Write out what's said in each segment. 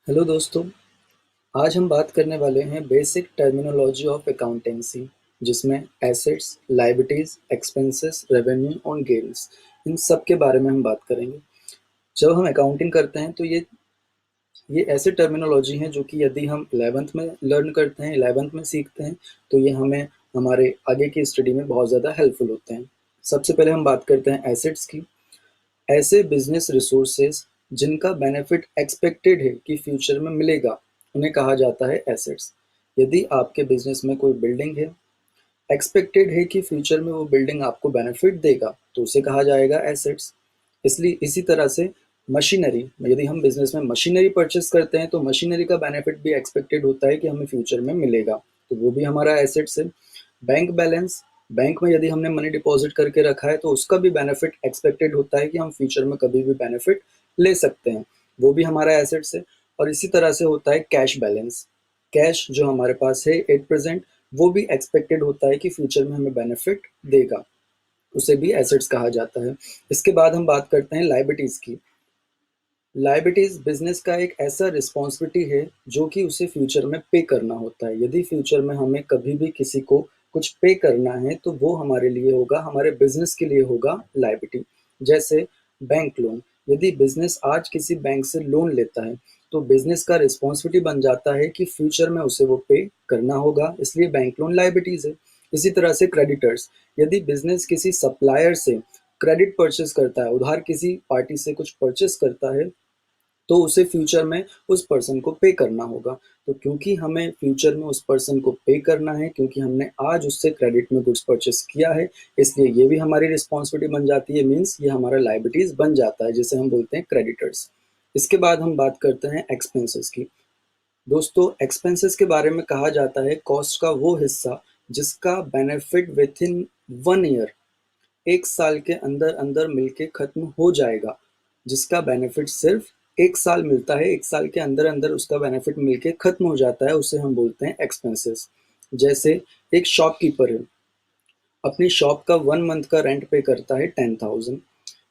Hello दोस्तों। आज हम बात करने वाले हैं बेसिक टर्मिनोलॉजी ऑफ अकाउंटेंसी, जिसमें एसेट्स, लायबिलिटीज, एक्सपेंसेस, रेवेन्यू और गेन्स, इन सब के बारे में हम बात करेंगे। जब हम अकाउंटिंग करते हैं तो ये ऐसे टर्मिनोलॉजी हैं जो कि यदि हम 11th में लर्न करते हैं, 11th में सीखते हैं, तो ये हमें हमारे आगे की स्टडी में बहुत ज़्यादा हेल्पफुल होते हैं। सबसे पहले हम बात करते हैं एसेट्स की। ऐसे बिजनेस रिसोर्सेज जिनका बेनिफिट एक्सपेक्टेड है कि फ्यूचर में मिलेगा, उन्हें कहा जाता है एसेट्स। यदि आपके बिजनेस में कोई बिल्डिंग है, एक्सपेक्टेड है कि फ्यूचर में वो बिल्डिंग आपको बेनिफिट देगा, तो उसे कहा जाएगा एसेट्स। इसलिए इसी तरह से मशीनरी, यदि हम बिजनेस में मशीनरी परचेस करते हैं तो मशीनरी का बेनिफिट भी एक्सपेक्टेड होता है कि हमें फ्यूचर में मिलेगा, तो वो भी हमारा एसेट्स है। बैंक बैलेंस, बैंक में यदि हमने मनी डिपॉजिट करके रखा है तो उसका भी बेनिफिट एक्सपेक्टेड होता है कि हम फ्यूचर में कभी भी बेनिफिट ले सकते हैं, वो भी हमारा एसेट्स है। और इसी तरह से होता है कैश बैलेंस। कैश जो हमारे पास है एट प्रेजेंट, वो भी एक्सपेक्टेड होता है कि फ्यूचर में हमें बेनिफिट देगा, उसे भी एसेट्स कहा जाता है। इसके बाद हम बात करते हैं लायबिलिटीज की। लायबिलिटीज बिजनेस का एक ऐसा रिस्पॉन्सिबिलिटी है जो कि उसे फ्यूचर में पे करना होता है। यदि फ्यूचर में हमें कभी भी किसी को कुछ पे करना है तो वो हमारे लिए होगा, हमारे बिजनेस के लिए होगा लायबिलिटी। जैसे बैंक लोन, यदि बिजनेस आज किसी बैंक से लोन लेता है तो बिजनेस का रिस्पॉन्सिबिलिटी बन जाता है कि फ्यूचर में उसे वो पे करना होगा, इसलिए बैंक लोन लायबिलिटीज है। इसी तरह से क्रेडिटर्स, यदि बिजनेस किसी सप्लायर से क्रेडिट परचेस करता है, उधार किसी पार्टी से कुछ परचेस करता है, तो उसे फ्यूचर में उस पर्सन को पे करना होगा। तो क्योंकि हमें फ्यूचर में उस पर्सन को पे करना है, क्योंकि हमने आज उससे क्रेडिट में गुड्स परचेस किया है, इसलिए ये भी हमारी रिस्पॉन्सिबिलिटी बन जाती है। मीन्स ये हमारा लायबिलिटीज बन जाता है, जिसे हम बोलते हैं क्रेडिटर्स। इसके बाद हम बात करते हैं एक्सपेंसेस की। दोस्तों, एक्सपेंसेस के बारे में कहा जाता है कॉस्ट का वो हिस्सा जिसका बेनिफिट विथ इन 1 ईयर, 1 साल के अंदर अंदर मिलके खत्म हो जाएगा। जिसका बेनिफिट सिर्फ 1 साल मिलता है, 1 साल के अंदर अंदर उसका बेनिफिट मिलके खत्म हो जाता है, उसे हम बोलते हैं एक्सपेंसेस। जैसे एक शॉपकीपर है, अपनी शॉप का 1 मंथ का रेंट पे करता है 10,000।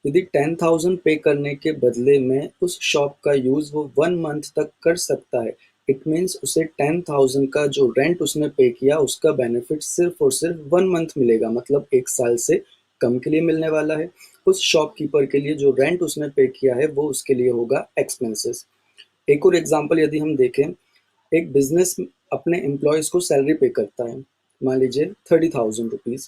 यदि 10,000 पे करने के बदले में उस शॉप का यूज वो 1 मंथ तक कर सकता है, इट मीन्स उसे 10,000 का जो रेंट उसने पे किया उसका बेनिफिट सिर्फ और सिर्फ 1 मंथ मिलेगा, मतलब 1 साल से कम के लिए मिलने वाला है। उस शॉपकीपर के लिए जो रेंट उसने पे किया है वो उसके लिए होगा एक्सपेंसेस। एक और एग्जांपल यदि हम देखें, एक बिजनेस अपने एम्प्लॉयज़ को सैलरी पे करता है, मान लीजिए 30,000 रुपीज़।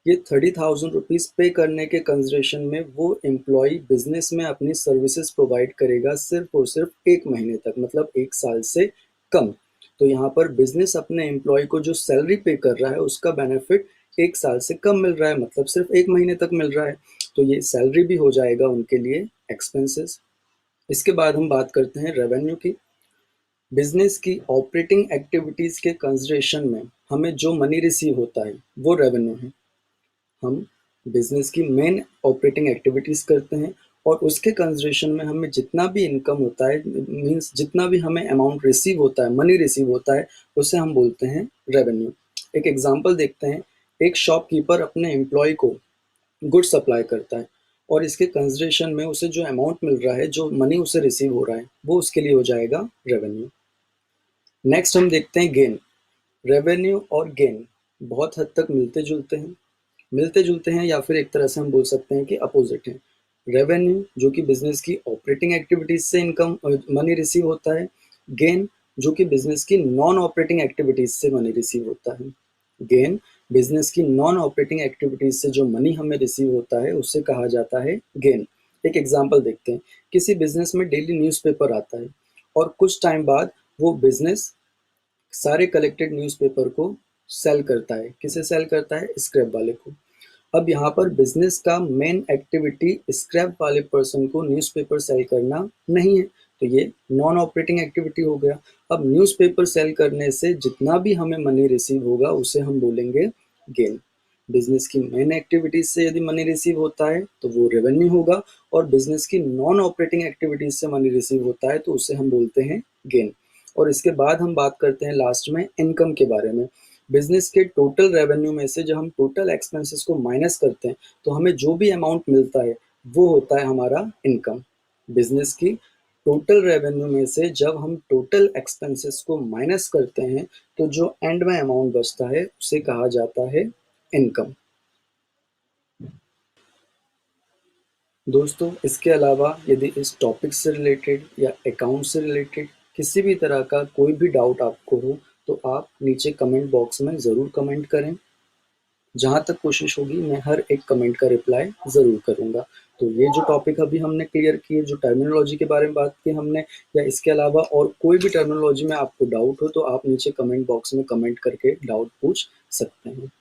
ये 30,000 रुपीज़ पे करने के कंसिडरेशन में वो एम्प्लॉय बिजनेस में अपनी सर्विसेज प्रोवाइड करेगा सिर्फ और सिर्फ 1 महीने तक, मतलब 1 साल से कम। तो यहाँ पर बिजनेस अपने एम्प्लॉय को जो सैलरी पे कर रहा है उसका बेनिफिट 1 साल से कम मिल रहा है, मतलब सिर्फ 1 महीने तक मिल रहा है, तो ये सैलरी भी हो जाएगा उनके लिए एक्सपेंसेस। इसके बाद हम बात करते हैं रेवेन्यू की। बिजनेस की ऑपरेटिंग एक्टिविटीज के कंसिडरेशन में हमें जो मनी रिसीव होता है वो रेवेन्यू है। हम बिजनेस की मेन ऑपरेटिंग एक्टिविटीज करते हैं और उसके कंसिडरेशन में हमें जितना भी इनकम होता है, मींस जितना भी हमें अमाउंट रिसीव होता है, मनी रिसीव होता है, उसे हम बोलते हैं रेवेन्यू। एक एग्जांपल देखते हैं। एक शॉपकीपर अपने एम्प्लॉय को गुड सप्लाई करता है और इसके कंसिडरेशन में उसे जो अमाउंट मिल रहा है, जो मनी उसे रिसीव हो रहा है, वो उसके लिए हो जाएगा रेवेन्यू। नेक्स्ट हम देखते हैं गेन। रेवेन्यू और गेन बहुत हद तक मिलते जुलते हैं या फिर एक तरह से हम बोल सकते हैं कि अपोजिट हैं। रेवेन्यू जो कि बिजनेस की ऑपरेटिंग एक्टिविटीज से इनकम मनी रिसीव होता है। गेन जो कि बिजनेस की नॉन ऑपरेटिंग एक्टिविटीज से मनी रिसीव होता है। गेन बिजनेस की नॉन ऑपरेटिंग एक्टिविटीज से जो मनी हमें रिसीव होता है उससे कहा जाता है गेन। एक एग्जांपल देखते हैं। किसी बिजनेस में डेली न्यूज़पेपर आता है और कुछ टाइम बाद वो बिजनेस सारे कलेक्टेड न्यूज़पेपर को सेल करता है। किसे सेल करता है? स्क्रैप वाले को। अब यहाँ पर बिजनेस का मेन एक्टिविटी स्क्रैप वाले पर्सन को न्यूज़पेपर सेल करना नहीं है, तो ये नॉन ऑपरेटिंग एक्टिविटी हो गया। अब न्यूज़पेपर सेल करने से जितना भी हमें मनी रिसीव होगा उसे हम बोलेंगे गेन। बिजनेस की मेन एक्टिविटीज से यदि मनी रिसीव होता है तो वो रेवेन्यू होगा, और बिजनेस की नॉन ऑपरेटिंग एक्टिविटीज से मनी रिसीव होता है तो उसे हम बोलते हैं गेन। और इसके बाद हम बात करते हैं लास्ट में इनकम के बारे में। बिजनेस के टोटल रेवेन्यू में से जब हम टोटल एक्सपेंसेस को माइनस करते हैं तो हमें जो भी अमाउंट मिलता है वो होता है हमारा इनकम। बिजनेस की टोटल रेवेन्यू में से जब हम टोटल एक्सपेंसेस को माइनस करते हैं, तो जो एंड में अमाउंट बचता है, उसे कहा जाता है इनकम। दोस्तों, इसके अलावा यदि इस टॉपिक से रिलेटेड या अकाउंट से रिलेटेड किसी भी तरह का कोई भी डाउट आपको हो, तो आप नीचे कमेंट बॉक्स में ज़रूर कमेंट करें। जहाँ तक कोशिश होगी मैं हर एक कमेंट का रिप्लाई ज़रूर करूँगा। तो ये जो टॉपिक अभी हमने क्लियर किए, जो टर्मिनोलॉजी के बारे में बात की हमने, या इसके अलावा और कोई भी टर्मिनोलॉजी में आपको डाउट हो, तो आप नीचे कमेंट बॉक्स में कमेंट करके डाउट पूछ सकते हैं।